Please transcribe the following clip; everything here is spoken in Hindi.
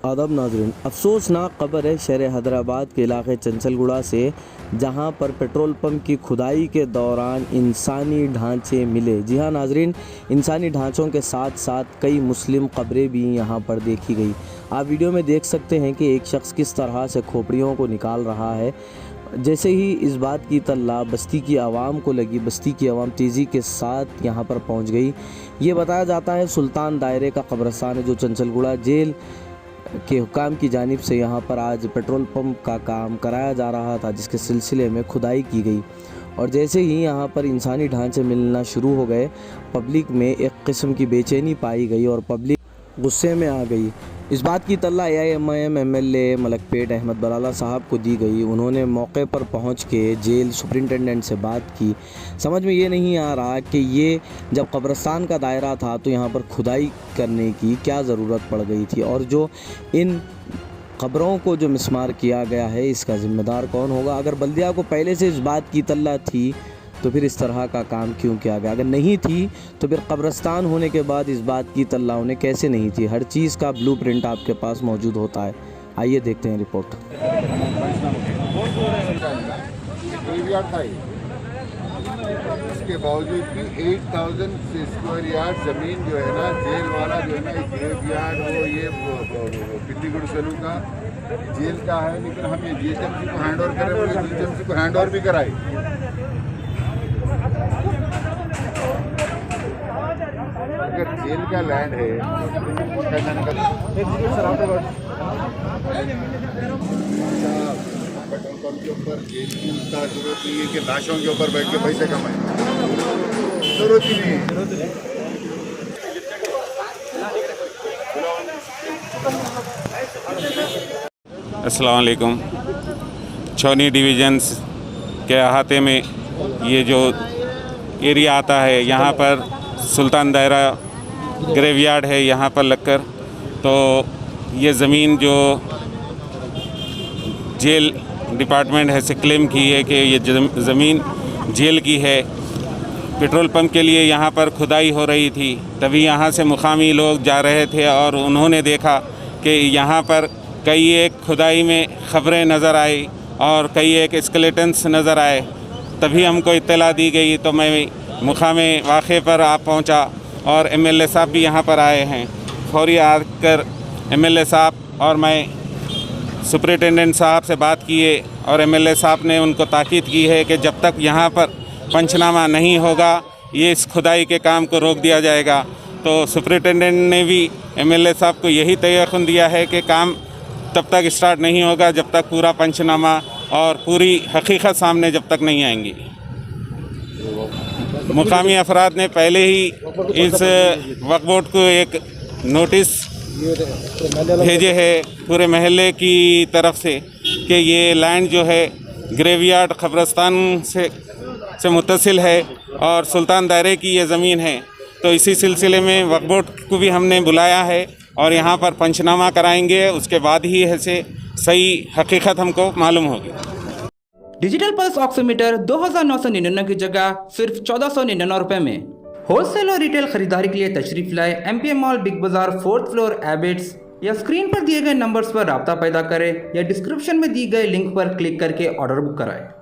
आदाब नाज़रीन, अफसोसनाक खबर है शहर हैदराबाद के इलाके चंचलगुड़ा से, जहां पर पेट्रोल पंप की खुदाई के दौरान इंसानी ढांचे मिले। जी हां नाज़रीन, इंसानी ढांचों के साथ साथ कई मुस्लिम कब्रें भी यहां पर देखी गई। आप वीडियो में देख सकते हैं कि एक शख्स किस तरह से खोपड़ियों को निकाल रहा है। जैसे ही इस बात की तल्ला बस्ती की आवाम को लगी, बस्ती की आवाम तेज़ी के साथ यहाँ पर पहुँच गई। ये बताया जाता है सुल्तान दायरे का कब्रस्तान है जो चंचलगुड़ा जेल के हुकाम की जानिब से यहाँ पर आज पेट्रोल पंप का काम कराया जा रहा था, जिसके सिलसिले में खुदाई की गई। और जैसे ही यहाँ पर इंसानी ढांचे मिलना शुरू हो गए, पब्लिक में एक किस्म की बेचैनी पाई गई और पब्लिक गुस्से में आ गई। इस बात की तल्ला AIMIM MLA मलकपेट अहमद बलाला साहब को दी गई। उन्होंने मौके पर पहुंच के जेल सुपरिटेंडेंट से बात की। समझ में ये नहीं आ रहा कि ये जब कब्रस्तान का दायरा था तो यहाँ पर खुदाई करने की क्या ज़रूरत पड़ गई थी, और जो इन खबरों को जो मिसमार किया गया है इसका ज़िम्मेदार कौन होगा। अगर बल्दिया को पहले से इस बात की तल्ला थी तो फिर इस तरह का काम क्यों किया गया। अगर नहीं थी तो फिर कब्रस्तान होने के बाद इस बात की तल्ला उन्हें कैसे नहीं थी। हर चीज़ का ब्लूप्रिंट आपके पास मौजूद होता है। आइए देखते हैं रिपोर्ट। इसके बावजूद भी 8000 स्क्वायर यार्ड ज़मीन जो है ना, जेल वाला जो है ना, ग्रेव यार्ड वो ये पिल्लीगुड़ सलू का जेल का है, लेकिन हम ये GHMC को हैंड ओवर करें, बोले GHMC को हैंड ओवर भी कराए। अगर जेल का लैंड है पेट्रोल पंप के ऊपर जेल की उसका जरूरत नहीं है कि लाशों के ऊपर बैठ के पैसे कमाए, जरूरत ही नहीं है। अस्सलाम वालेकुम। छौनी डिवीज़न्स के अहाते में ये जो एरिया आता है, यहाँ पर सुल्तान दायरा ग्रेवयार्ड है यहाँ पर लगकर। तो ये ज़मीन जो जेल डिपार्टमेंट है से क्लेम की है कि ये ज़मीन जेल की है। पेट्रोल पंप के लिए यहाँ पर खुदाई हो रही थी, तभी यहाँ से मुकामी लोग जा रहे थे और उन्होंने देखा कि यहाँ पर कई एक खुदाई में ख़बरें नज़र आई और कई एक स्केलेटन्स नज़र आए। तभी हमको इत्तला दी गई तो मैं मुकामे वाक़े पर आ पहुँचा और MLA साहब भी यहाँ पर आए हैं। फौरी आकर MLA साहब और मैं सुपरिटेंडेंट साहब से बात किए और MLA साहब ने उनको ताकीद की है कि जब तक यहाँ पर पंचनामा नहीं होगा ये इस खुदाई के काम को रोक दिया जाएगा। तो सुपरिटेंडेंट ने भी MLA साहब को यही तयक़ुन दिया है कि काम तब तक स्टार्ट नहीं होगा जब तक पूरा पंचनामा और पूरी हकीकत सामने जब तक नहीं आएंगी। मुकामी अफराद ने पहले ही इस वक्फ बोर्ड को एक नोटिस भेजे है पूरे महल्ले की तरफ से कि ये लैंड जो है ग्रेवयार्ड कब्रस्तान से मुत्तसिल है और सुल्तान दायरे की ये ज़मीन है। तो इसी सिलसिले में वक्फ बोर्ड को भी हमने बुलाया है और यहाँ पर पंचनामा कराएंगे, उसके बाद ही ऐसे सही हकीकत हमको मालूम होगी। डिजिटल पल्स ऑक्सीमीटर 2999 की जगह सिर्फ 1499 रुपए में। होलसेल और रिटेल खरीदारी के लिए तशरीफ लाए MPM मॉल बिग बाजार 4th फ्लोर एबिट्स, या स्क्रीन पर दिए गए नंबर्स पर राब्ता पैदा करें या डिस्क्रिप्शन में दी गए लिंक पर क्लिक करके ऑर्डर बुक कराएं।